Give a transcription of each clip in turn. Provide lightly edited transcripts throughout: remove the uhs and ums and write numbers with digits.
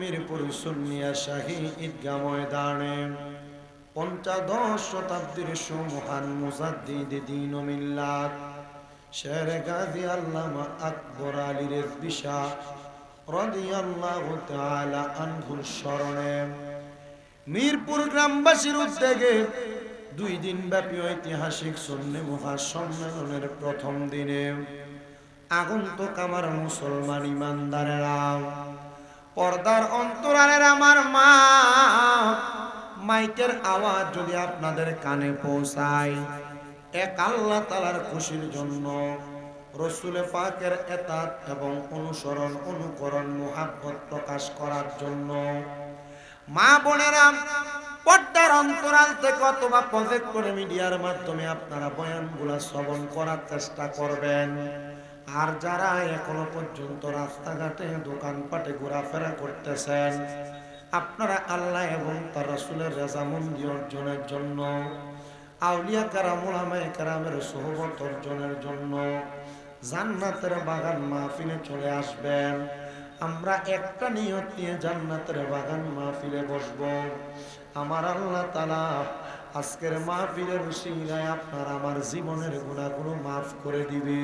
মিরপুর সুন্নিয়া শাহী ঈদগাহ ময়দানে ৫৫ শতাব্দীর সুমহান মুজাদ্দিদ দ্বীন ও মিল্লাত শের গাজী আল্লামা আকবর আলী রিজভী শাহ রাদিয়াল্লাহু তাআলা আনহুর স্মরণে মিরপুর গ্রামবাসীর উদ্যোগে 2 দিন ব্যাপী ঐতিহাসিক সুন্নি মহাসম্মেলনের প্রথম দিনে আগন্তুক আমার মুসলমান ইমানদারেরা, পর্দার অন্তরালের আমার মা, মাইকের আওয়াজ যদি আপনাদের কানে পৌঁছায়, এক আল্লাহ তাআলার খুশির জন্য, রাসূল পাকের ইতাআত এবং অনুসরণ অনুকরণ মুহাব্বত প্রকাশ করার জন্য, মা বোনেরা পর্দার অন্তরাল থেকে অথবা প্রজেক্টর মিডিয়ার মাধ্যমে আপনারা বয়ানগুলো শ্রবণ করার চেষ্টা করবেন। আর যারা এখনো পর্যন্ত রাস্তাঘাটে দোকানপাটে ঘোরাফেরা করতেছেন, আপনারা আল্লাহ এবং তার রাসূলের রেজামন্দি অর্জনের জন্য, আউলিয়া কেরাম উলামায়ে কেরামের সোহবত অর্জনের জন্য জান্নাতের বাগান মাহফিলে চলে আসবেন। আমরা একটা নিয়ত নিয়ে জান্নাতের বাগান মাহফিলে বসব। আমার আল্লাহ তাআলা আজকের মাহফিলের উসিলায় আপনার আমার জীবনের গুনাহগুলো মাফ করে দিবে।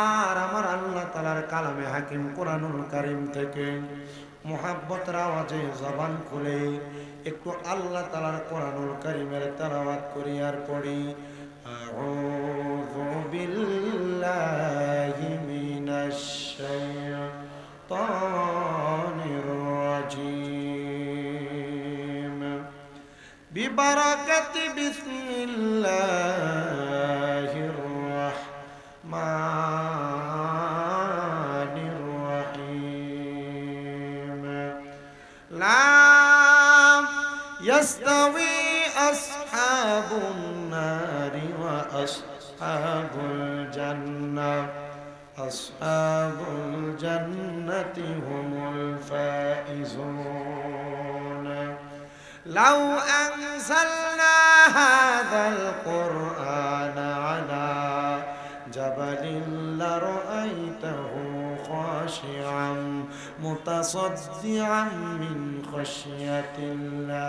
আর আমার আল্লাহ তাআলার কালামে হাকিম কোরআনুল কারীম থেকে মুহাব্বতের আওয়াজে জবান খুলে একটু আল্লাহ তাআলার কোরআনুল কারীমের তেলাওয়াত করি আর পড়ি, আউযু বিল্লাহি মিনাশ শাইতানির রাজীম, বিবারাকাতি বিসমিল্লাহির রাহমানির রাহিম, লা ইয়াস্তাওয়ি আসহাবুন নারি ওয়া আসহাবুল জান্নাহ, আসহাবুল জান্নাতি হুমুল ফাইজুন, লাউ আনজালনা হাযাল কুরআনা আলা জাবালিন লারাআইতাহু খাশিআন মুতাসাদ্দিআন মিন খাশিয়াতিল্লাহ,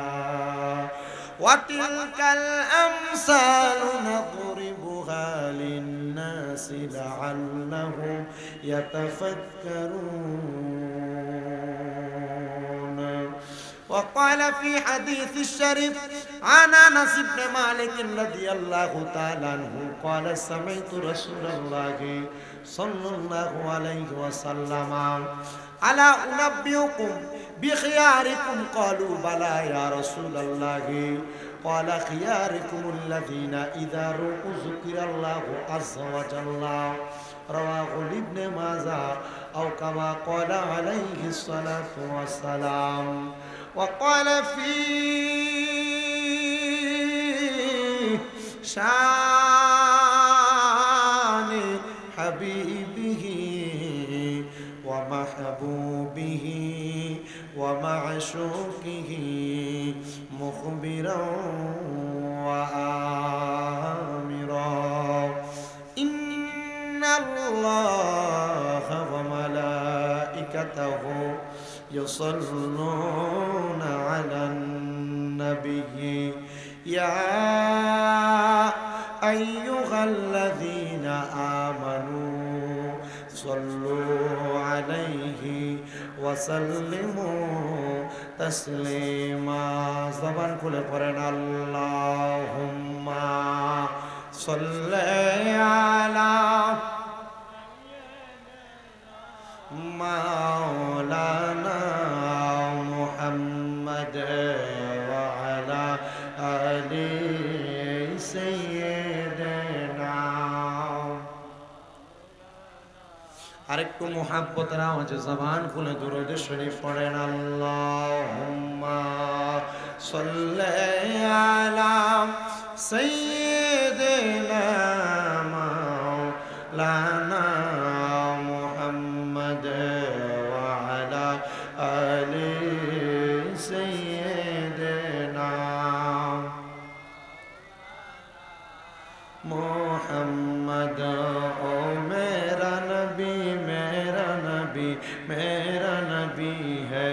ওয়া তিলকাল আমসালু নাদরিবুহা লিন-নাসি লাআল্লাহুম ইয়াতাফাক্কারুন। وقال في حديث الشريف عن انس بن مالك رضي الله تعالى عنه قال سمعت رسول الله صلى الله عليه وسلم الا انبئكم بخياركم قالوا بلى يا رسول الله قال خياركم الذين اذا ذكر الله عز وجل، رواه ابن ماجه او كما قال عليه الصلاه والسلام. وقال في شان حبيبه ومحبوبه ومعشوقه مخبرا وآمرا، إن الله وملائكته يصلون على النبي يا أيها الذين آمنوا صلوا عليه وسلموا تسليما। زبان খুলে পড়েন আল্লাহুম্মা সাল্লি আলা মাওলানা মুহাম্মদ ওয়া আলা আলি সাইয়্যিদিনা। আরেকটু মুহাব্বতের আওয়াজে জবান খুলে দুরূদ শরীফ পড়েন আল্লাহুম্মা সাল্লি আলা সাইয়্যিদিনা মাওলানা মুহাম্মদ ওয়া আলা আলি সাইয়্যিদিনা मुहम्मद। ओ मेरा नबी मेरा नबी है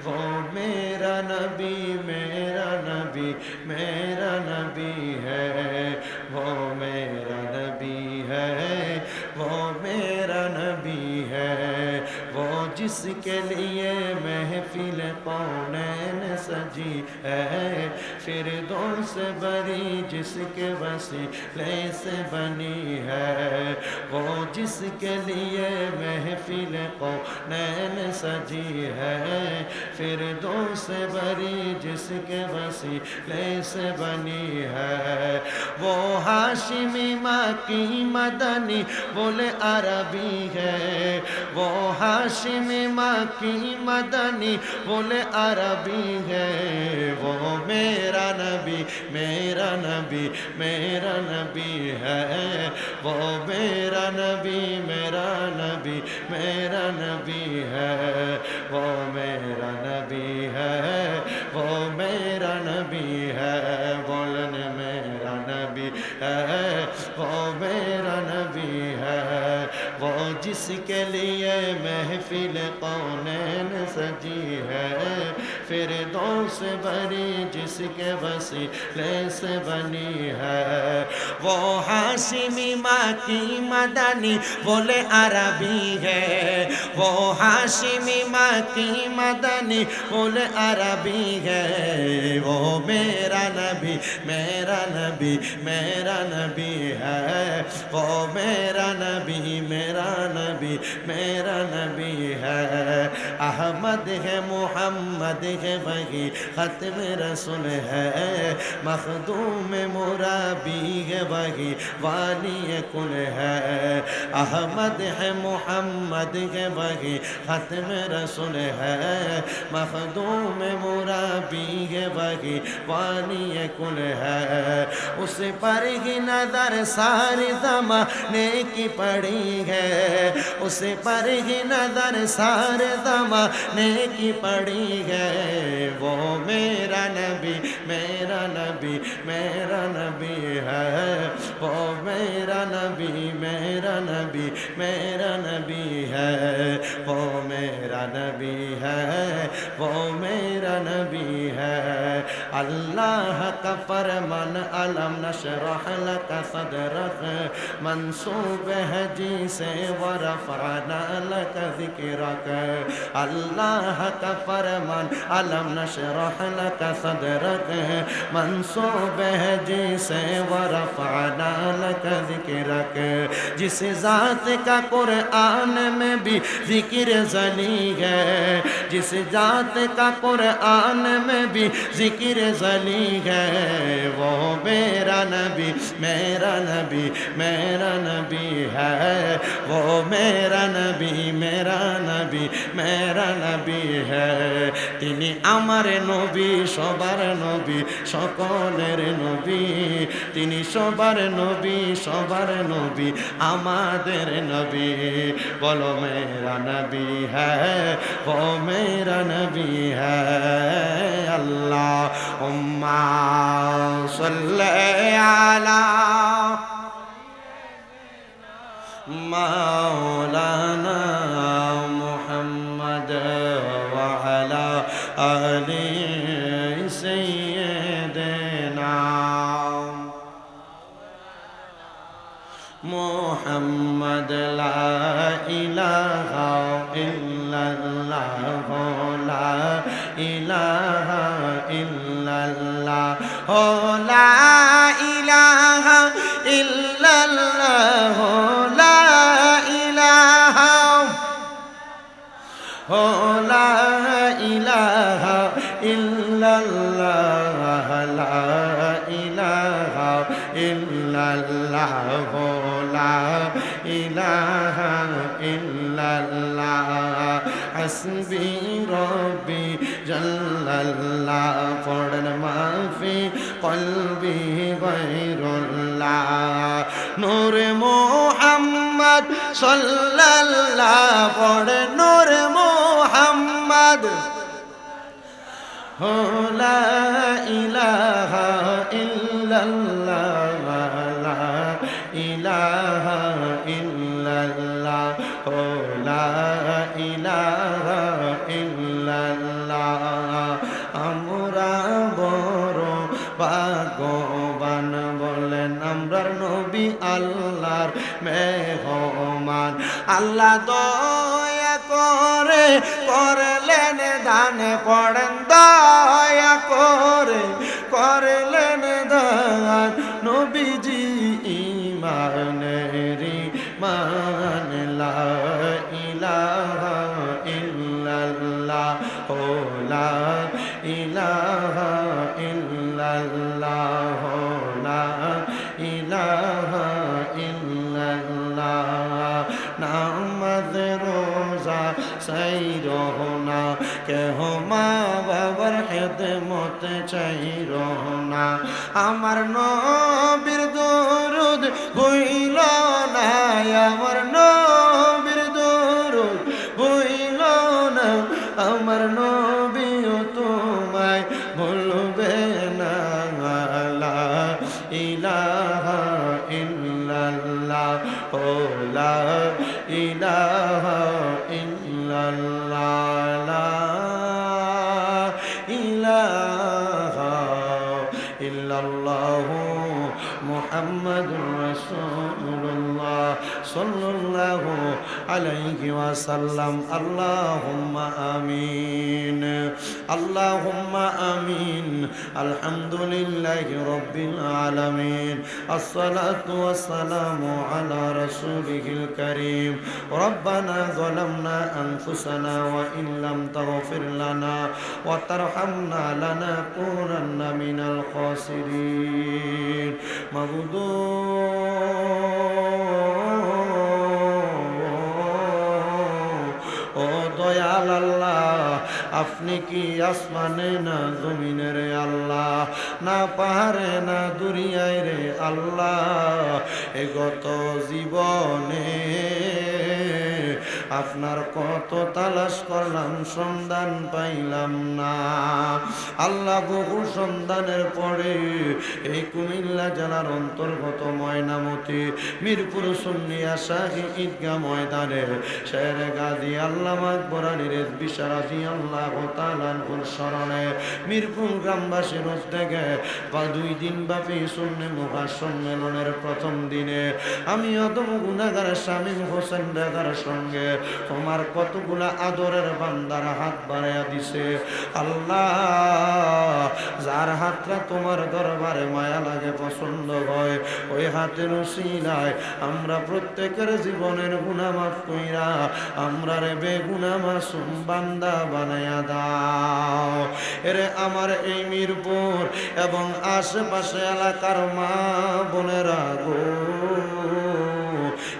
وہ میرا نبی میرا نبی میرا نبی ہے وہ میرا نبی ہے وہ میرا نبی ہے وہ جس کے لیے محفل کونین سجی ہے فردوس بری جس کے وسیلے سے بنی ہے وہ جس کے لیے محفل کونین سجی ہے فردوس بری جس کے وسیلے سے بنی ہے وہ ہاشمی مکی مدنی بولے عربی ہے وہ ہاشمی مکی مدنی بولے عربی ہے وہ میرا نبی میرا نبی میرا نبی ہے وہ میرا نبی میرا نبی میرا نبی ہے وہ میرا نبی ہے وہ میرا نبی ہے بولنے میرا نبی ہے وہ میرا نبی ہے وہ جس کے لیے محفل کونین سجی ہے فردوس بری جس کے وسیلے سے بنی ہے وہ ہاشمی مکی مدنی بولے عربی ہے وہ ہاشمی مکی مدنی بولے عربی ہے وہ میرا نبی میرا نبی میرا نبی ہے وہ میرا نبی میرا نبی میرا نبی ہے احمد ہے محمد ہے وہی ختم رسول ہے مخدوم مرابی ہے وہی والی کل ہے احمد ہے محمد ہے وہی ختم رسول ہے مخدوم مرابی ہے وہی والی کل ہے اس پر ہی نظر ساری زمانے کی پڑی ہے اس پر ہی نظر سارے زمانے کی پڑی ہے وہ میرا نبی میرا نبی میرا نبی ہے وہ میرا نبی میرا نبی میرا نبی ہے وہ میرا نبی ہے وہ میرا نبی ہے اللہ کا فرمان علم نشرح لك صدرك منصوب ہے جی سے ورفعنا لك ذکرك اللہ کا فرمان علم نشرح لك صدرك منصوب ہے جی سے ورفعنا لك ذکرك جس ذات کا قرآن میں بھی ذکر ذلی ہے جس ذات کا قرآن میں بھی ذکر ذلی ہے وہ میرا نبی میرا نبی میرا نبی ہے وہ میرا نبی میرا نبی میرا نبی ہے তিনি আমার নবী সবার নবী সকলের নবী তিনি সবার নবী সবার নবী আমাদের নবী বলো মেরা নবী হ্যাঁ वो मेरा नबी है अल्लाहुम्मा सल्ले अला मौलाना मुहम्मद व अला आलि सय्यिदना मुहम्मद ला इलाहा इल्लल्लाह ला इलाहा इल्लल्लाह हो ला इलाहा इल्लल्लाह ला इलाहा हो ला इलाहा इल्लल्लाह ला इलाहा इल्लल्लाह हो ला इलाहा इल्लल्लाह हस्बी रब्बी जल्लल्लाह पढ़न माफी कल्बी गैरुल्लाह नूर मोहम्मद सल्लल्लाह पढ़ नूर मोहम्मद हो ला इलाहा इल्लल्लाह ला इलाहा इल्लल्लाह हो ला इलाहा इल्लल्लाह ইল্লাল্লাহ। আমরা বড় ভাগ্যবান বলেন আমরার নবী আল্লাহর মেহমান। আল্লাহ দয়া করে করলেন দান, পড়েন দয়া করে করলেন দান, নবীজি ইমানেরি মান লা ইলাহা ইল্লাল্লাহ ও লা ইলাহা ইল্লাল্লাহ লা ইলাহা ইল্লাল্লাহ। নামাজ রোজা চাইরো না, কেহ মা বাবার খেদমত চাইরো না, আমার নবীর দরুদ ভুইল না, আমার নবীর দরুদ ভুইল না, আমার নবীও তোমায় ভুলবে না। লা ইলাহা ইল্লাল্লাহ ও লা ইলাহা ইল্লাল্লাহ লা ইলাহা ইল্লাল্লাহ মুহাম্মাদুর রাসূলুল্লাহ সাল্লাল্লাহু আলাইহি ওয়াসাল্লাম। আল্লাহুম্মা আমিন, আল্লাহুম্মা আমিন। আলহামদুলিল্লাহি রাব্বিল আলামিন। আসসালাতু ওয়াসসালামু আলা রাসূলিহিল কারীম। রব্বানা যালামনা আনফুসানা ওয়া ইন লাম তাগফির লানা ওয়া তারহামনা লানাকুনান্না মিনাল খাসিরিন। মাবুদ ও দয়াল আল্লাহ, আপনি কি আসমানে না জমিনের আল্লাহ, না পাহাড়ে না দুনিয়ায় রে আল্লাহ। এ গত জীবনে আপনার কত তালাশ করলাম, সন্ধান পাইলাম না আল্লাহ। বহু সন্ধানের পরে এই কুমিল্লা জেলার অন্তর্গত ময়নামতি মিরপুর সুন্নিয়া শাহী ঈদগাহ ময়দানে শেরে গাজী আল্লামা আকবর আলী রেজভী রাদিয়াল্লাহু তাআলা আনহুর স্মরণে মিরপুর গ্রামবাসীর উদ্যোগে 2 দিন ব্যাপী সুন্নি মুখা সম্মেলনের প্রথম দিনে আমি অদম গুনাহগার শামীম হোসেন দাদার সঙ্গে তোমার কতগুলা আদরের বান্দার হাত বাড়াইয়া দিছে আল্লাহ। যার হাতটা তোমার দরবারে মায়া লাগে, পছন্দ হয়, ওই হাতের উসিলায় আমরা প্রত্যেকের জীবনের গুনাহ মাফ কইরা আমরা রে বেগুনাহ মাসুম বান্দা বানায়া দাও। এরে আমার এই মিরপুর এবং আশেপাশে এলাকার মা বোনেরা গো,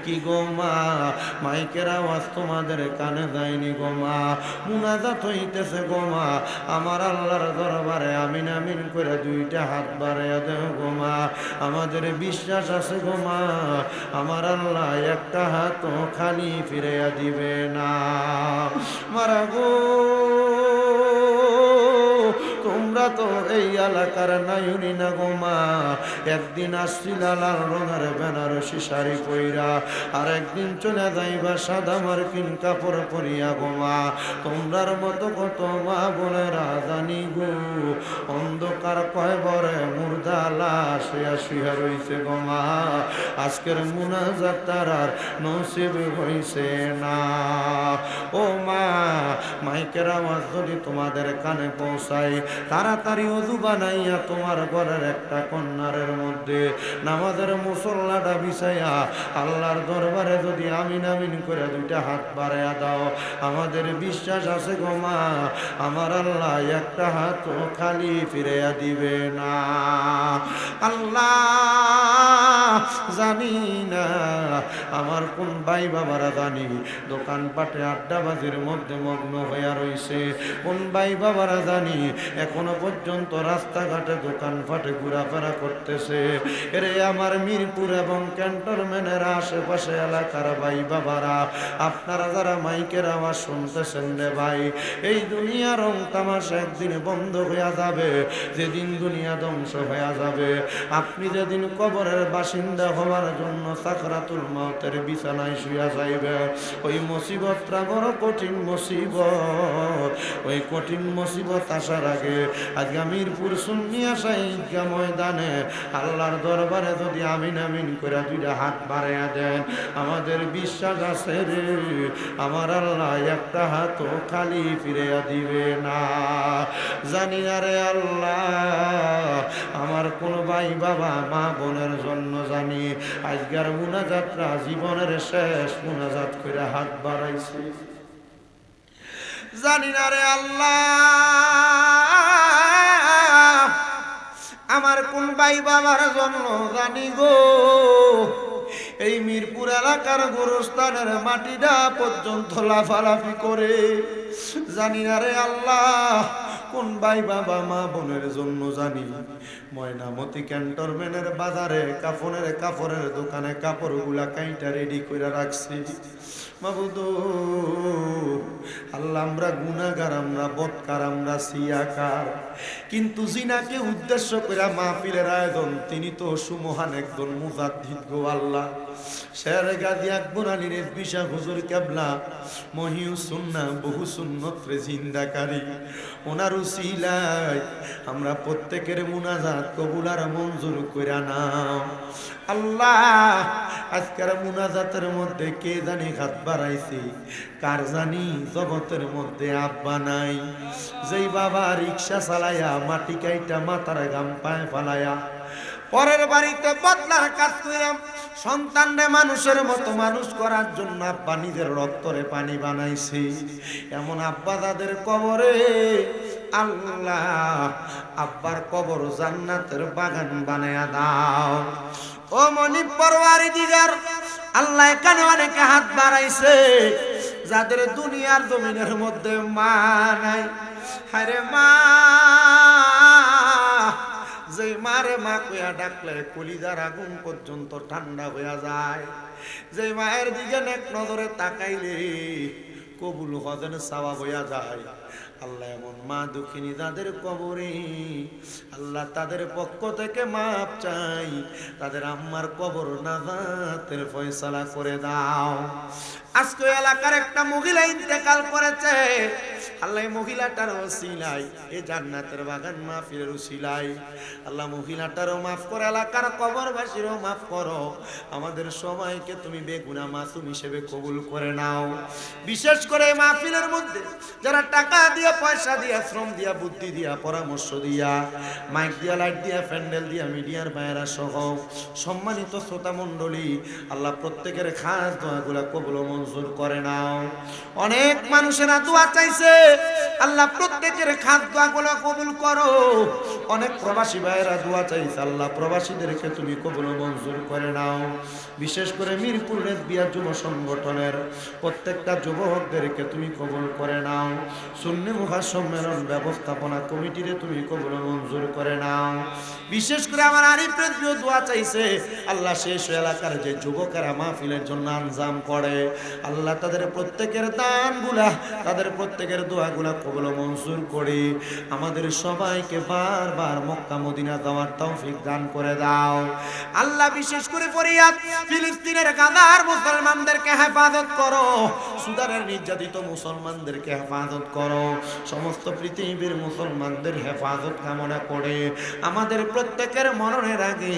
কি গো মা, মাইকের আওয়াজ তোমাদের কানে যায়নি গো মা, মুনাজাত হইতেছে গো মা, আমার আল্লাহর দরবারে আমিন আমিন করে 2টা হাত বাড়াইয়া দেও গো মা। আমাদের বিশ্বাস আছে গো মা, আমার আল্লাহ একটা হাত খালি ফিরাইয়া দিবে না। মারা গো, তোমরা তো এই এলাকার নাইনি না গো মা। একদিন আসছিল লাল রঙের বেনারসি শাড়ি পইরা, আর একদিন চলে যাইবা সাদা মার্কিন কাপড় পরিয়া গো মা। তোমরার মতো কত মা বোনেরা জানি গো অন্ধকার কয়বরে মুর্দা লাশ শুয়া রইছে গো মা। আজকের মুনাজাত তারার নসিব হইছে না। ও মা, মাইকের আওয়াজ যদি তোমাদের কানে পৌঁছায়, তাড়াতাড়ি ওযু বানাইয়া তোমার ঘরের একটা কন্যারের মধ্যে নামাজের মুসল্লাটা বিছাইয়া আল্লাহর দরবারে যদি আমিন আমিন করে 2টা হাত বাড়াইয়া দাও, আমাদের বিশ্বাস আছে গো মা, আমার আল্লাহ একটা হাত খালি ফিরাইয়া দিবে না। আল্লাহ জানি না আমার কোন ভাই বাবারা জানি দোকানপাটে আড্ডাবাজির মধ্যে মগ্ন হইয়া রইছে, কোন ভাই বাবারা জানি এখনো পর্যন্ত রাস্তাঘাটে দোকানপাটে ঘোরাফেরা করতেছে। এরে আমার মিরপুর এবং ক্যান্টনমেন্টের আশেপাশে এলাকার ভাই বাবারা, আপনারা যারা মাইকের আওয়াজ শুনতেছেন রে ভাই, এই দুনিয়ার রং তামাশা একদিন বন্ধ হয়ে যাবে। যেদিন দুনিয়া ধ্বংস হয়ে যাবে, আপনি যেদিন কবরের বাসিন্দা হওয়ার জন্য সাকরাতুল মউতের বিছানায় শুয়ে যাইবে, ওই মুসিবতটা বড় কঠিন মুসিবত। ওই কঠিন মুসিবত আসার আগে আজকে মিরপুর সুন্নিয়া ঈদগাহ ময়দানে আল্লাহর দরবারে যদি আমিন আমিন করে দুইটা হাত বাড়াইয়া দেন, আমাদের বিশ্বাস আছে রে আমার আল্লাহ একটা হাতও খালি ফিরিয়া দিবে না। জানি না রে আল্লাহ, আমার কোন ভাই বাবা মা বোনের জন্য জানি আজকের মুনাজাতটা জীবনের শেষ মুনাজাত করে হাত বাড়াইছে। জানি না রে আল্লাহ, আমার কোন ভাই বাবার জন্য জানি গো এই মিরপুর এলাকার গোরস্থানের মাটিটা পর্যন্ত লাফালাফি করে। জানি না রে আল্লাহ, কোন ভাই বাবা মা বোনের জন্য জানি ময়নামতি ক্যান্টনমেন্টের বাজারে কাপড়ের দোকানে কাপড়গুলা কাইটা রেডি করে রাখছি। মাবুদ আল্লাহ, আমরা গুনাহগার, আমরা বদকার, আমরা সিয়াকার, কিন্তু জিনাকে উদ্দেশ্য করে মাহফিলের আয়োজন। তিনি তো সুমহান একজন মুজাদ্দিদ গো আল্লাহ। শের গাজী আকবর আলী রেজভী শাহ হুজুর কেবলা মহিউ সুন্নাহ বহু সুন্নত রে জিন্দাকারী, ওনার উসিলায় আমরা প্রত্যেকের মুনাজাত কবুল আর মঞ্জুর কইরা নাও আল্লাহ। আজকের মুনাজাতের মধ্যে কে জানি হাত বাড়াইছে, কার জানি জগতের মধ্যে আব্বা নাই, যেই বাবা রিক্সা চালায়া মাটি কাইটা মাথার গাম পায়ে ফালায়া পরের বাড়িতে বদলার কাজ কইরাম সন্তানরে মানুষের মতো মানুষ করার জন্য আব্বা নিজের রক্তরে পানি বানাইছে। এমন আব্বা দাদের কবরে আল্লাহ আব্বার কবর জান্নাতের বাগান বানায়া দাও। ও মনি পরওয়ারি দিগার আল্লাহ, এখানে অনেকে হাত বাড়াইছে যাদের দুনিয়ার জমিনের মধ্যে মা নাই। হায়রে মা, যে মারে মা কইয়া ডাকলে কলিজার আগুন পর্যন্ত ঠান্ডা হইয়া যায়, যে মায়ের দিকে এক নজরে তাকাইলে কবুল হজেন সওয়াব হইয়া যায়। আল্লাহ এমন মা দুঃখিনী যাদের কবরে আল্লাহ তাদের পক্ষ থেকে মাপ চাই, তাদের আম্মার কবর নাজাতের ফয়সালা করে দাও। আজকে এলাকার একটা মহিলা ইন্তেকাল করেছে, আল্লাহ মহিলাটার ওসিলাই এই জান্নাতের বাগান মাহফিলের ওসিলাই আল্লাহ মহিলাটারও মাফ করো, এলাকার কবরবাসীরও মাফ করো। আমাদের সবাইকে তুমি বেগুনাহ মাসুম হিসেবে কবুল করে নাও। বিশেষ করে মাহফিলের মধ্যে যারা টাকা দিয়ে, পয়সা দিয়া, শ্রম দিয়া, বুদ্ধি দিয়া, পরামর্শ দিয়া, মাইক দিয়া, লাইট দিয়া, প্যান্ডেল দিয়া, মিডিয়ার বাইরা সহ সম্মানিত শ্রোতা মণ্ডলী, আল্লাহ প্রত্যেকের খাস দোয়াগুলা কবুল মঞ্জুর করে নাও। অনেক মানুষেরা দোয়া চাইছে, আল্লাহ প্রত্যেকের খাস দোয়াগুলা কবুল করো। অনেক প্রবাসী ভাইয়েরা দোয়া চাইছে, আল্লাহ প্রবাসীদেরকে তুমি কবুল মঞ্জুর করে নাও। বিশেষ করে মিরপুর রেজবিয়া যুব সংগঠনের প্রত্যেকটা যুবকদেরকে তুমি কবুল করে নাও। সুন্নি মহাসম্মেলন ব্যবস্থাপনা কমিটিরে তুমি কবুল মঞ্জুর করে নাও। বিশেষ করে আমার আরিফ রেজবিও দোয়া চাইছে, আল্লাহ শেষ এলাকার যে যুবকেরা মাহফিলের জন্য আঞ্জাম করে, আল্লাহ তাদের প্রত্যেকের দানগুলা, তাদের প্রত্যেকের দোয়াগুলা কবুল মঞ্জুর করে আমাদের সবাইকে বারবার মক্কা মদিনা যাওয়ার তৌফিক দান করে দাও। আল্লাহ বিশেষ করে ফরিয়াদ ফিলিস্তিনের গাদার মুসলমানদেরকে হেফাজত করো, সুদানের নির্যাতিত মুসলমানদেরকে হেফাজত করো, সমস্ত পৃথিবীর মুসলমানদের হেফাজত কামনা করে আমাদের প্রত্যেকের মরণের আগে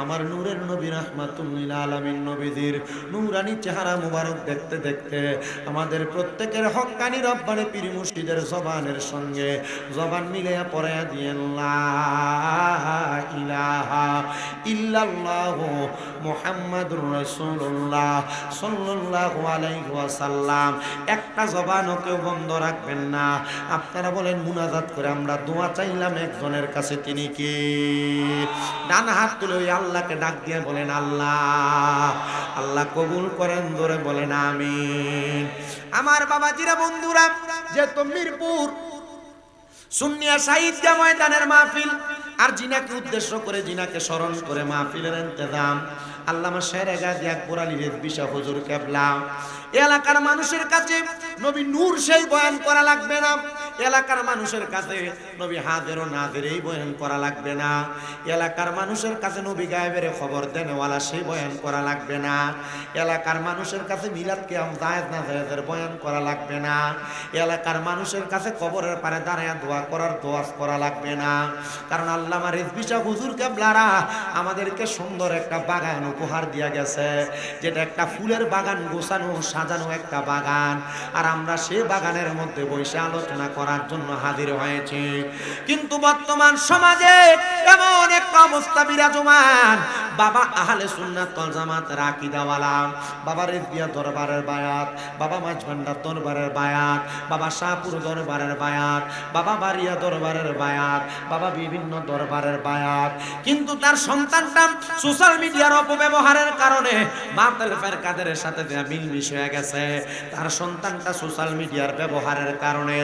আমার নূরের নবী রাহমাতুল লিল আলামিন নবীজির নূরানি চেহারা মুবারক দেখতে দেখতে আমাদের প্রত্যেকের হক্কানি রব্বানি পীর মুর্শিদের জবানের সঙ্গে জবান মিলিয়ে পড়ায়া দিয়েন লা ইলাহা ইল্লাল্লাহু মুহাম্মাদুর রাসূলুল্লাহ সাল্লাল্লাহু আলাইহি ওয়াসাল্লাম। একটা জবানও কেউ বন্ধ রাখবেন না। আপনারা বলেন মুনাজাত করে আমরা দোয়া চাইলাম একজনের কাছে, তিনি কে? ডান হাত তুলে ওই আল্লাহকে ডাক দিয়ে বলেন আল্লাহ, আল্লাহ কবুল করেন, ধরে বলেন আমিন। আমার বাবাজিরা, বন্ধুরা, যে তো মিরপুর সুন্নিয়া সাহিত্যা ময়দানের মাহফিল, আর জিনাকে উদ্দেশ্য করে, জিনাকে স্মরণ করে মাহফিলের ইন্তেজাম। আল্লামা শেরে গাজী আকবর আলী রিজভী শাহ হুজুর কেবলা এলাকার মানুষের কাছে নবী নূর সেই বয়ান করা লাগবে না, এলাকার মানুষের কাছে নবী হাজির ও নাজির এই বয়ান করা লাগবে না, এলাকার মানুষের কাছে নবী গায়েবের খবর দেনেওয়ালা সেই বয়ান করা লাগবে না, এলাকার মানুষের কাছে মিলাদ কিয়াম জায়েজ না জায়েজের বয়ান করা লাগবে না, এলাকার মানুষের কাছে কবরের পারে দাঁড়ায় দোয়া করার দোয়াজ করা লাগবে না। কারণ আল্লামা রিজভী শাহ হুজুর কেবলারা আমাদেরকে সুন্দর একটা বাগান উপহার দিয়া গেছে, যেটা একটা ফুলের বাগান, গোছানো সাজানো একটা বাগান, আর আমরা সেই বাগানের মধ্যে বসে আলোচনা করার জন্য হাজির হয়েছি। কিন্তু বর্তমান সমাজে এমন একটা অবস্থা বিরাজমান, বাবা আহলে সুন্নাত ওয়াল জামাতের আকীদাওয়ালা, বাবা রিজভিয়া দরবারের বায়াত, বাবা মাঝভান্ডার দরবারের বায়াত, বাবা শাহপুর দরবারের বায়াত, বাবা বাড়িয়া দরবারের বায়াত, বাবা বিভিন্ন দরবারের বায়াত, কিন্তু তার সন্তানটা সোশ্যাল মিডিয়ার অপব্যবহারের কারণে বাতিল ফেরকাদের সাথে মিলমিশ হয়ে গেছে। তার সন্তানটা সোশ্যাল মিডিয়ার ব্যবহারের কারণে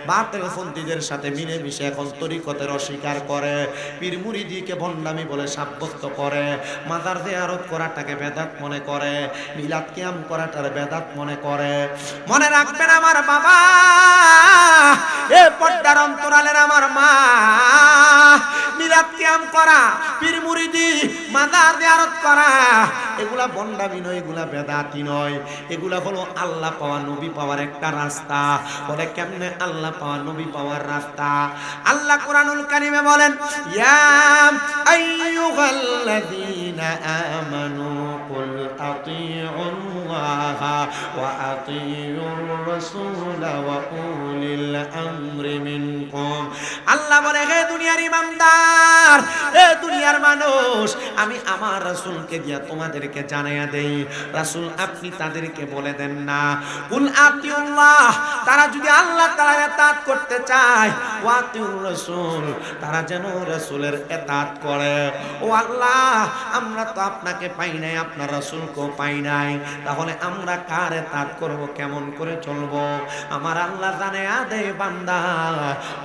বাতিল পন্থীদের সাথে মিলেমিশে এখন তরিকতের অস্বীকার করে, পীর মুরিদিকে ভণ্ডামি বলে সাব্যস্ত করে, মাজার জিয়ারত করাটাকে বেদাত মনে করে, মিলাদ কিয়াম করাটার বেদাত মনে করে। মনে রাখবেন আমার বাবা, এ পর্দার অন্তরালের আমার মা, মিলাদ কিয়াম করা, পীর মুরিদি, মাজার জিয়ারত করা এগুলা ভণ্ডামি নয়, এগুলা বেদাতি নয়, এগুলা হলো আল্লাহ পাওয়া নবী পাওয়ার একটা রাস্তা। বলে কেমনে আল্লাহ পাওয়া নবী পাওয়ার রাস্তা? আল্লাহ কোরআনুল কারীমে বলেন, ইয়া আইয়ুহাল্লাযীনা আমানু কুল আতিউল্লাহ ওয়া আতিউর রাসূলা ওয়া উলিল আমরি মিনকুম। আল্লাহ বলে, হে দুনিয়ার ইমানদার, হে দুনিয়ার মানুষ, আমি আমার রাসূলকে দিয়া তোমাদেরকে জানাইয়া দেই, রাসূল আপনি তাদেরকে বলে দেন না, কুল আতিউল্লাহ, তারা যদি আল্লাহ তাআলার ইতাআত করতে চায়, ওয়া আতিউর রাসূল, তারা যেন রাসূলের ইতাআত করে। ও আল্লাহ, আমরা তো আপনাকে পাই নাই, আপনার রাসূলকেও পাই নাই, তাহলে আমরা কার ইতাআত করব, কেমন করে চলব? আমার আল্লাহ জানাইয়া দেয়, বান্দা,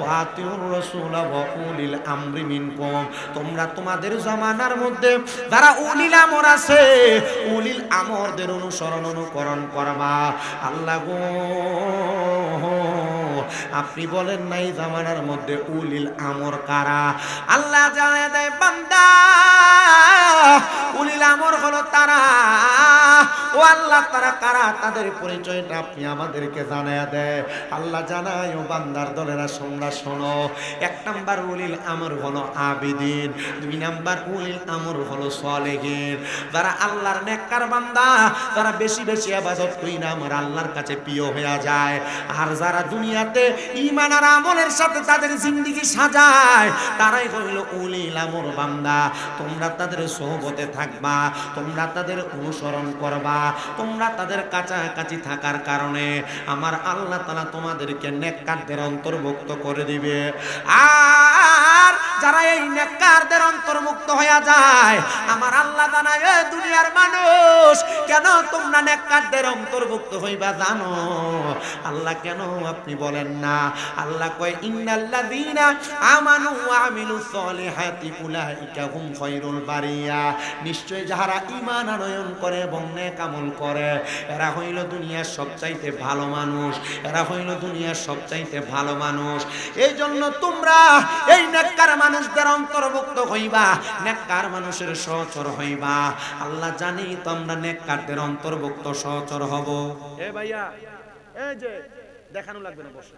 ওয়া আতিউর রাসূল ওয়া উলিল আমরি মিনকুম, তোমরা তোমাদের জামানার মধ্যে যারা উলিল আমর আছে, উলিল আমরদের অনুসরণ অনুকরণ করবা। আল্লাহ গো, আপনি বলেন নাই জামানার মধ্যে উলিল আমর কারা? আল্লাহ জানায় দেয়, বান্দা, উলিল আমর হলো তারা। ও আল্লাহ, তারা কারা? তাদের পরিচয়টা আপনি আমাদেরকে জানায় দেয়। আল্লাহ জানায়, ও বান্দার দলেরা তোমরা শোনো, এক নাম্বার উলিল আমর হলো আবিদিন, দুই নাম্বার উলিল আমর হলো সালেহিন, যারা আল্লাহর নেককার বান্দা, তারা বেশি বেশি ইবাদত কইরা আমার আল্লাহর কাছে প্রিয় হয়ে যায়। আর যারা দুনিয়াতে ঈমান আর আমলের সাথে তাদের জিন্দেগি সাজায়, তারাই হইল উলিল আমর বান্দা। তোমরা তাদের সোহবতে থাকবা, তোমরা তাদের অনুসরণ করবা, তোমরা তাদের কাছাকাছি থাকার কারণে আমার আল্লাহ তাআলা তোমাদেরকে নেককারদের অন্তর্ভুক্ত করে দিবে। আর যারা এই নেককারদের অন্তর্ভুক্ত হয়ে যায়, আমার আল্লাহ জানায়, এ দুনিয়ার মানুষ, কেন তোমরা নেককারদের অন্তর্ভুক্ত হইবা জানো? আল্লাহ কেন আপনি বলেন না? আল্লাহ কয়, ইন্নাল্লাযীনা আমানু ওয়া আমিলুস সলিহাতি উলাইকা হুম খায়রুল বারিয়া, নিশ্চয় যারা ঈমান আনয়ন করে এবং নেক আমল করে, এরা হইল দুনিয়ার সবচাইতে ভালো মানুষ, এরা হইল দুনিয়ার সবচাইতে ভালো মানুষ। এই জন্য তোমরা এই নেককার মানুষদের অন্তর্ভুক্ত হইবা, নেককার মানুষের সহচর হইবা। আল্লাহ জানি তোমরা নেককারদের অন্তর্ভুক্ত সহচর হব। এ ভাইয়া, এই যে দেখানো লাগবে না, বসে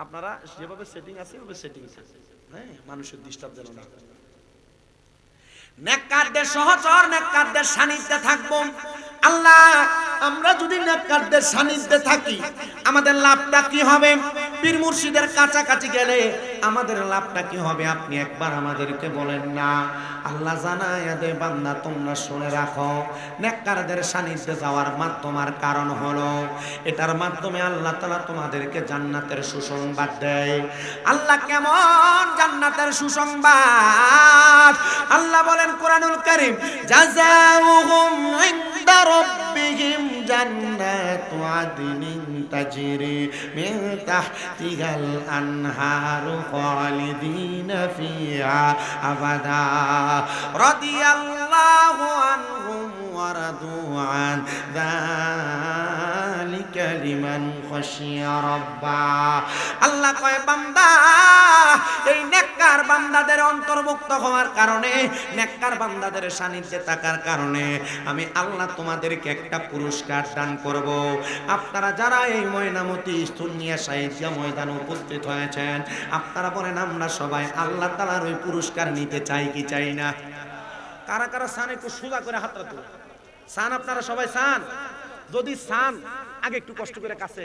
আপনারা যেভাবে সেটিং আছে ওভাবে সেটিং আছে, হ্যাঁ, মানুষের ডিস্টার্ব যেন না। নেককারদের সহচর, নেককারদের সান্নিধ্যে থাকবো। আল্লাহ, আমরা যদি নেককারদের সান্নিধ্যে থাকি আমাদের লাভটা কি হবে? পীর মুর্শিদের কাছাকাছি গেলে আমাদের লাভটা কি হবে? আপনি একবার আমাদেরকে বলেন না। আল্লাহ জানায় দে, বান্দা তোমরা শুনে রাখো, নেককারদের সান্নিধ্যে যাওয়ার মাধ্যমের কারণ হলো, এটার মাধ্যমে আল্লাহ তাআলা তোমাদেরকে জান্নাতের সুসংবাদ দেয়। আল্লাহ কেমন জান্নাতের সুসংবাদ? আল্লাহ বলেন কোরআনুল কারীম, জাযাউহুম ইনদা রাব্বিহিম জান্নাতু আদনিন তাজরি মিন তাহতিহাল আনহারু খালিদিনা ফিহা আবাদা রাদিয়াল্লাহু আনহুম ওয়া রাদু আন যালিকা লিমান খাশিয়া রাব্বা। আল্লাহ কয় বান্দা, এই নেককার বান্দাদের অন্তর্ভুক্ত হওয়ার কারণে, নেককার বান্দাদের সান্নিধ্যে থাকার কারণে আমি আল্লাহ তোমাদেরকে একটা পুরস্কার দান করব। আপনারা যারা এই ময়নামতি স্তুনিয়া সাহিত্যা ময়দানে উপস্থিত হয়েছেন, আপনারা বলেন আমরা সবাই আল্লাহ তাআলার ওই পুরস্কার নিতে চাই কি চাই না? কারা কারা চান একটু সোজা করে হাতটা তুলে চান? আপনারা সবাই চান? যদি চান আগে একটু কষ্ট করে কাছে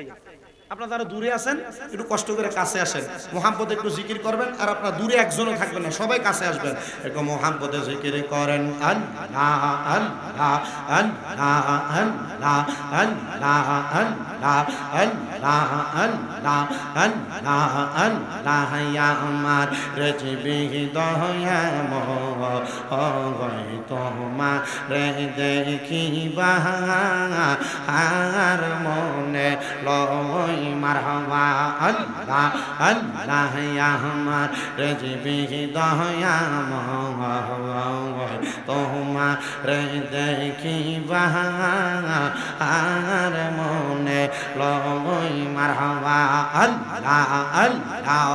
আপনারা যারা দূরে আছেন একটু কষ্ট করে কাছে আসেন, মুহাব্বতে একটু জিকির করবেন। আর আপনারা দূরে একজনও থাকবেন না, সবাই কাছে আসবেন, একটু মুহাব্বতে জিকির করেন। আল্লাহ আল্লাহ আল্লাহ আল্লাহ আল্লাহ আল্লাহ আল্লাহ আল্লাহ আল্লাহ আল্লাহ ইয়া আমার রেজবি দয়া মোয় তোমা রে দেখিবা আর মনে লয় মারহাবা। আল্লাহ আল্লাহ ইয়া আমার রেজবি দয়া মোয় তোমা রে দেখিবা আর মনে লয় মারহাবা। আল্লাহ আল্লাহ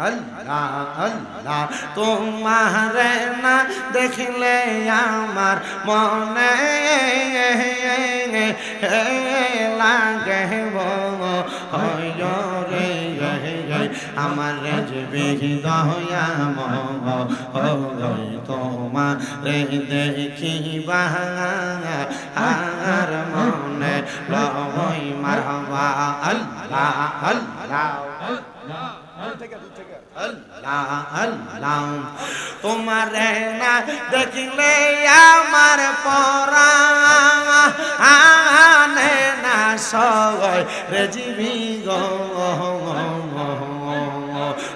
আল্লাহ আল্লাহ তোমারে না দেখলে আমার মনে লাগে রে আমার রেজবি দয়া তোমারে দেখিবা আর মনে লয় মারহাবা। আল্লাহ আল্লাহ আল্লাহ আল্লাহ তোমারে না দেখলে আমার পরাণে না সয় রেজবি গো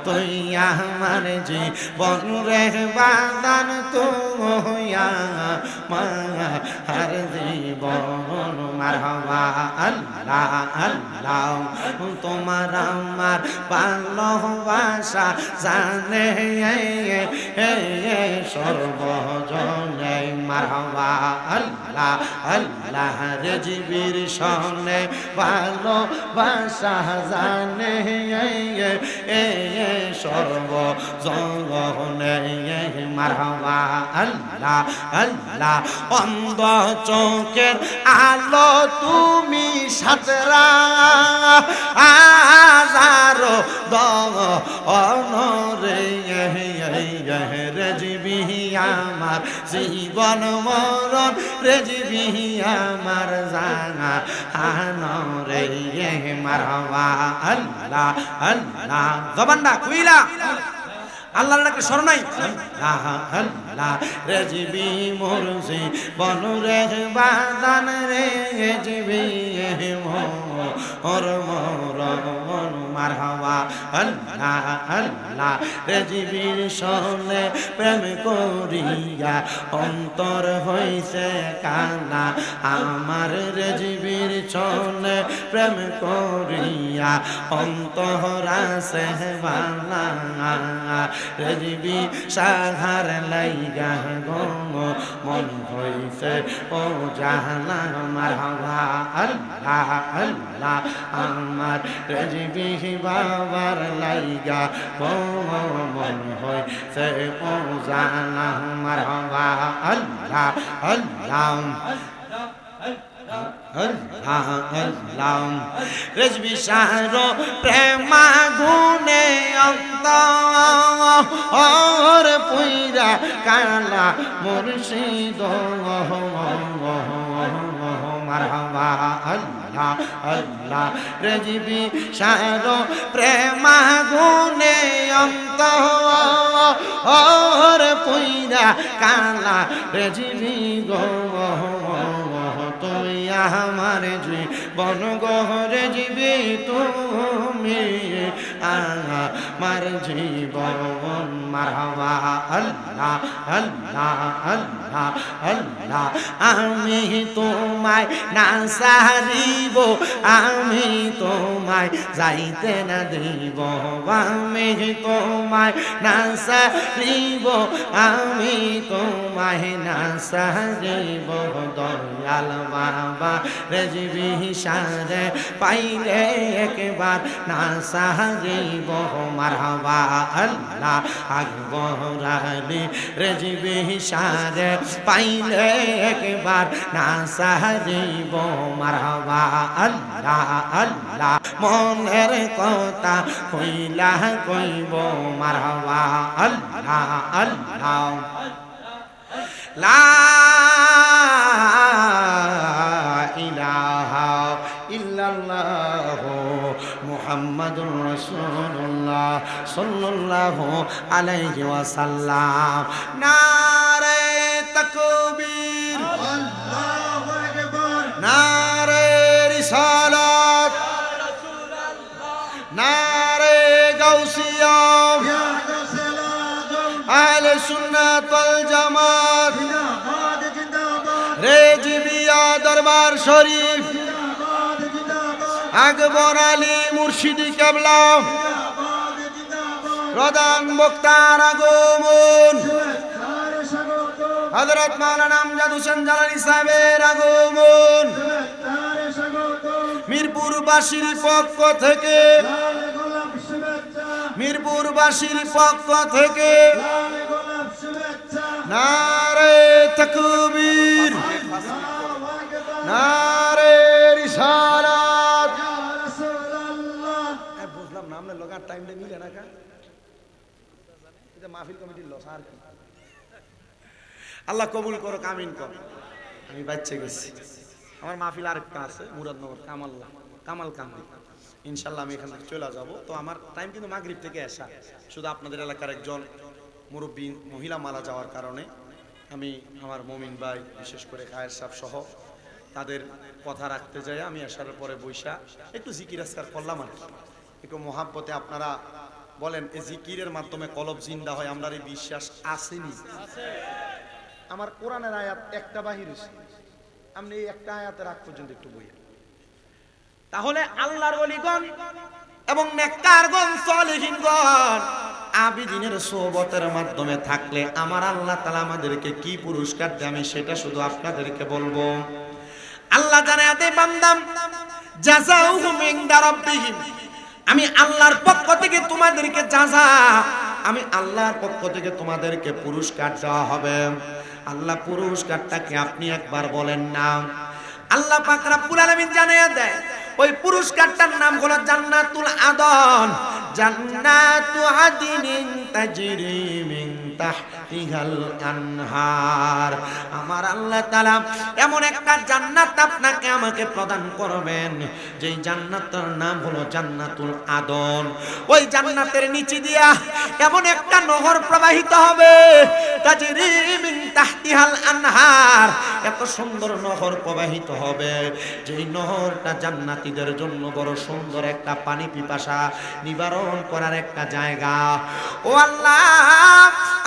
তুই আমার জীবন রে বাদান তুইয়া মার জীবন মারহাবা। আল্লাহ আল্লাহ তোমার আমার ভালোবাসা জানে সর্বজনে মারহাবা। আল্লাহ আল্লাহ রেজবির সনে ভালোবাসা জানে সর্বজনে মারহাবা। আল্লাহ আল্লাহ অন্ধ চোখের আলো তুমি সাতরা হাজারো অনরে রেজবি আমার জীবন মরণ রেজবি আমার জানা আনরে মারহাবা। আল্লাহ আল্লাহ জবানটা কুইলা আল্লাহর ডাকে স্মরণ নাই। আল্লাহ আল্লাহ রেজবি মুরসি বনুরে বাদান রেজবি মোর মরণ মারহাবা। আল্লাহ আল্লাহ রেজবির সনে প্রেম করিয়া অন্তর হইছে কানা আমার রেজবির সনে প্রেম করিয়া অন্তর আছে বালা রেজবি সাহার লাইগা গো মন হইছে ও জাহানা মারহাবা। আল্লাহ আল্লাহ আমার রেজবি বাবার লাইগা গো মন হইছে ও জাহানা মারহাবা। আল্লাহ আল্লাহ আল্লাহ আল্লাহ রেজবি সাহার প্রেমা গুনে অন্তর পুইরা কালা মুর্শিদ মারহাবা। আল্লাহ আল্লাহ রেজবি সাহার প্রেমা গুনে অন্তর পুইরা কালা রেজবি গো তুই আমার বন গহরে জীবি তুমি আমার জীবন মারহাবা আল্লাহ আল্লাহ আল্লাহ আল্লাহ আমি তোমায় না সারিব আমি তোমায় যাইতে না দিব আমি তোমায় না সারিব আমি তোমায় না সারিব দয়াল বাবা রেজবি সারে পাইলে একবার না সারিব মারহাবা আল্লাহ আকবরালি রেজবি সারে পাইলে একবার না সারিব মারহাবা আল্লাহ আল্লাহ মনের কথা কইলা কইব মারহাবা আল্লাহ আল্লাহ লা ইলাহা ইল্লাল্লাহু মুহাম্মাদুর রাসূলুল্লাহ সাল্লাল্লাহু আলাইহি ওয়াসাল্লাম নারে তাকবীর আল্লাহু আকবার নারে রিসালাত ইয়া রাসূলুল্লাহ নারে গাউসিয়া ইয়া রাসূলুল্লাহ আহলে সুন্নাত ওয়াল জামাত জিন্দাবাদ জিন্দাবাদ রেজবিয়া দরবার শরীফ জিন্দাবাদ জিন্দাবাদ আকবর আলী মুর্শিদি কেবলা জিন্দাবাদ জিন্দাবাদ প্রধান বক্তার আগমন হযরত মাওলানা আমজাদ হোসেন জালালী সাহেবের আগমন মিরপুরবাসীর পক্ষ থেকে মিরপুরবাসীর পক্ষ থেকে নারে তাকবীর নারে রিসালাত ইয়া রাসূলুল্লাহ বুঝলাম না আমনে লগা টাইম দে মিলে না কা এটা মাহফিল কমিটির লস আর কি আল্লাহ কবুল করো আমিন কর আমি বাচ্চা গেছি আমার মাহফিল আরেকটা আছে মুরাদনগর কামাল কান্দি ইনশাআল্লাহ আমি এখান থেকে চলে যাব তো আমার টাইম কিন্তু মাগরিব থেকে আসা শুধু আপনাদের এলাকার একজন মুরব্বী মহিলা মারা যাওয়ার কারণে আমি আমার মমিন ভাই বিশেষ করে খায়ের সাহেব সহ তাদের কথা রাখতে যাই আমি আসার পরে বৈশা একটু জিকির আজকার করলাম আর একটু মহাব্বতে আপনারা বলেন এই জিকিরের মাধ্যমে কলব জিন্দা হয় আমরা এই বিশ্বাস আসেনি আমার কোরআনের আয়াত একটা বাহির হয়েছে আপনি এই একটা আয়াতের আগ পর্যন্ত একটু বই তাহলে আল্লাহর ওলিগণ এবং নেককারগণ সালেহিনগণ আবিদিনের সোহবতের মাধ্যমে থাকলে আমার আল্লাহ তাআলা আমাদেরকে কি পুরস্কার দেয় আমি সেটা শুধু আপনাদেরকে বলবো আল্লাহ জানায় দেয় বান্দাম জাযাউহুম ইনদা রাব্বিহিম আমি আল্লাহর পক্ষ থেকে তোমাদেরকে জাযা আমি আল্লাহর পক্ষ থেকে তোমাদেরকে পুরস্কার দেওয়া হবে আল্লাহ পুরস্কারটাকে আপনি একবার বলেন না আল্লাহ পাক রব্বুল আলামিন জানিয়ে দেয় ওই পুরস্কারটার নাম হলো জান্নাতুল আদন জান্নাতু আদিনিন তাজরি মিন তাহতিহাল আনহার আমার আল্লাহ তাআলা এমন একটা জান্নাত আপনাকে আমাকে প্রদান করবেন যেই জান্নাতের নাম হলো জান্নাতুল আদন ওই জান্নাতের নিচে দিয়া এমন একটা নহর প্রবাহিত হবে তাজরি মিন তাহতিহাল আনহার এত সুন্দর নহর প্রবাহিত হবে যেই নহরটা জান্নাতীদের জন্য বড় সুন্দর একটা পানি পিপাসা নিবারণ করার একটা জায়গা ও আল্লাহ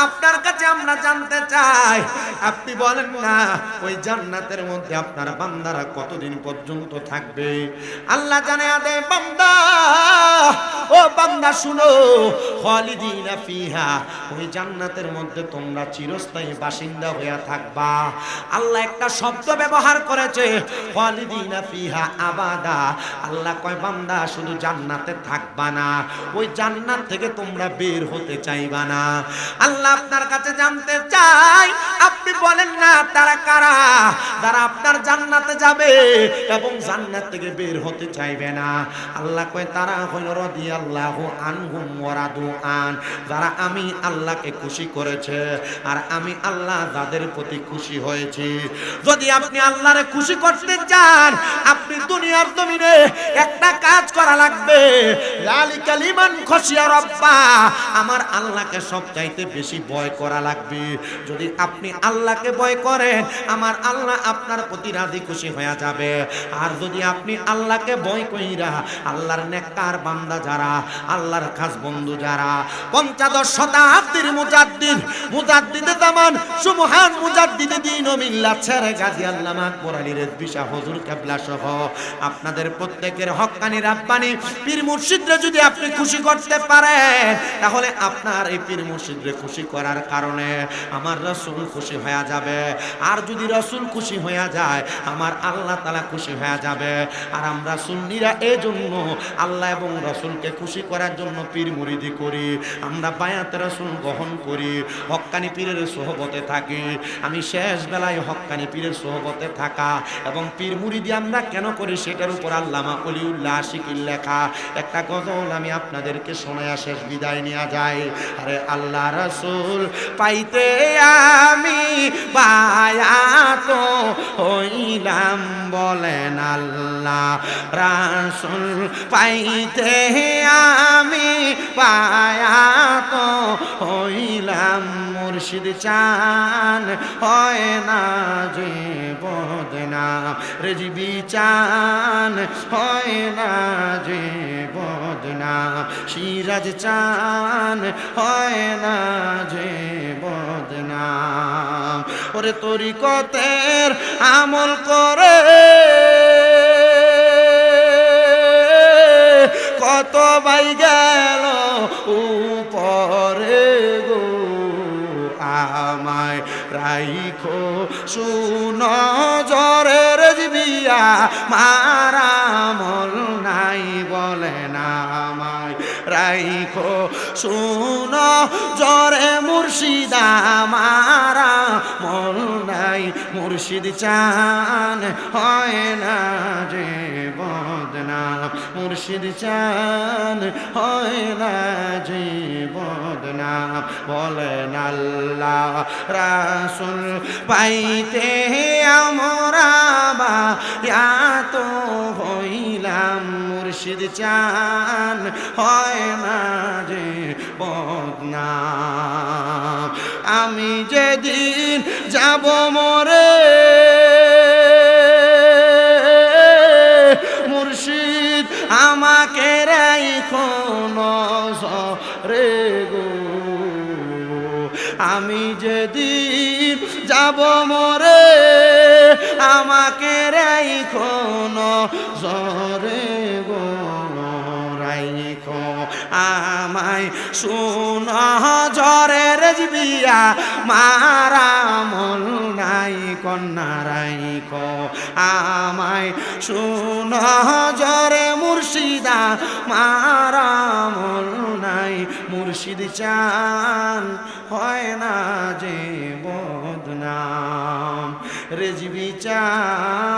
আপনার কাছে আমরা জানতে চাই আপনি বলেন না ওই জান্নাতের মধ্যে আপনার বান্দারা কতদিন পর্যন্ত থাকবে আল্লাহ জানিয়ে দেয় বান্দা ও বান্দা শুনো খালিদিনা ফিহা ওই জান্নাতের মধ্যে তোমরা চিরস্থায়ী বাসিন্দা হয়ে থাকবা আল্লাহ একটা শব্দ ব্যবহার করেছে খালিদিনা ফিহা আবাদা আল্লাহ কয় বান্দা শুধু জান্নাতে থাকবা না ওই জান্নাত থেকে তোমরা বের হতে চাইবা না আল্লাহ আপনার কাছে জানতে চাই আপনি বলেন না তারা কারা যারা আপনার জান্নাতে যাবে এবং জান্নাত থেকে বের হতে চাইবে না আল্লাহ কয় তারা হলো রাদিয়াল্লাহু রাদিয়াল্লাহু আনহুম ওয়া রাদু আন, যারা আমি আল্লাহকে খুশি করেছে আর আমি আল্লাহ যাদের প্রতি খুশি হয়েছি। যদি আপনি আল্লাহরে খুশি করতে চান, আপনি দুনিয়ার জমিনে একটা কাজ করা লাগবে, যালিকা লিমান খাশিয়া রাব্বা, আমার আল্লাহকে সবচাইতে বেশি ভয় করা লাগবে। যদি আপনি আল্লাহকে ভয় করেন, আমার আল্লাহ আপনার প্রতি রাজি খুশি হয়ে যাবে। আর যদি আপনি আল্লাহকে ভয় কইরা আল্লাহর নেককার বান্দা যারা, আল্লাহর খাস বন্ধু যারা, পঞ্চদশ শতাব্দীর মুজাদ্দিদে জামান সুবহান মুজাদ্দিদে দ্বীন ও মিল্লাত ছেড়ে গাজী আল্লামা আকবর আলী রেজভী শাহ হুজুর কিবলা সহ আপনাদের প্রত্যেকের হক্কানি রাব্বানি পীর মুর্শিদরে যদি আপনি খুশি করতে পারেন, তাহলে আপনার এই পীর মুর্শিদরে খুশি করার কারণে আমার রাসূল খুশি হয়ে যাবে। আর যদি রাসূল খুশি হয়ে যায়, আমার আল্লাহ তাআলা খুশি হয়ে যাবে। আর আমরা সুন্নিরা এই জন্য আল্লাহ এবং রাসূলকে খুশি করার জন্য পীর মুরিদি করি, আমরা বায়াত রাসূল গ্রহণ করি, হক্কানি পীরের সোহবতে থাকি। আমি শেষ বেলায় হক্কানি পীরের সোহবতে থাকা এবং পীর মুরিদি আমরা কেন করি সেটার উপর আল্লামা ওলিউল্লাহ আশিকির লেখা একটা গজল আমি আপনাদেরকে শোনায়া শেষ বিদায় নেওয়া যায়। আরে আল্লাহ রাসূল পাইতে আমি বায়াত হইলাম, বলেন আল্লাহ রাসূল পাইতে আমি বায়াত হইলাম, মুর্শিদ চান হয় না যে বদনাম, রেজবি চান হয় না যে বদনাম, সিরাজ চান হয় না যে বদনাম। ওরে তরিকতের আমল করে কত বাই গেল উপরে গো, আমায় রাইখো সুনজরে রেজবিয়া মারামল নাই, বলেন আমায় রাইখো সুনজরে মুর্শিদা মারামল নাই, মুর্শিদ চান হয় না যে বদনাম, মুর্শিদ চান হয় না যে বদনাম, বলেন আল্লাহ রাসূল পাইতে আমরা বায়াত হইলাম, মুর্শিদ চান হয় না যে বদনাম। আমি যেদিন যাব মরে মুর্শিদ আমাকে রাইখো নজরে গো, আমি যেদিন যাব মরে আমাকে রাইখো নজরে গো, রাইখো আমায় সুনজরে রেজবিয়া মারামল নাই, কন্যা রাইখো আমায় সুনজরে মুর্শিদা মারামল নাই, মুর্শিদ চান হয় না যে বদনাম, রেজবি চান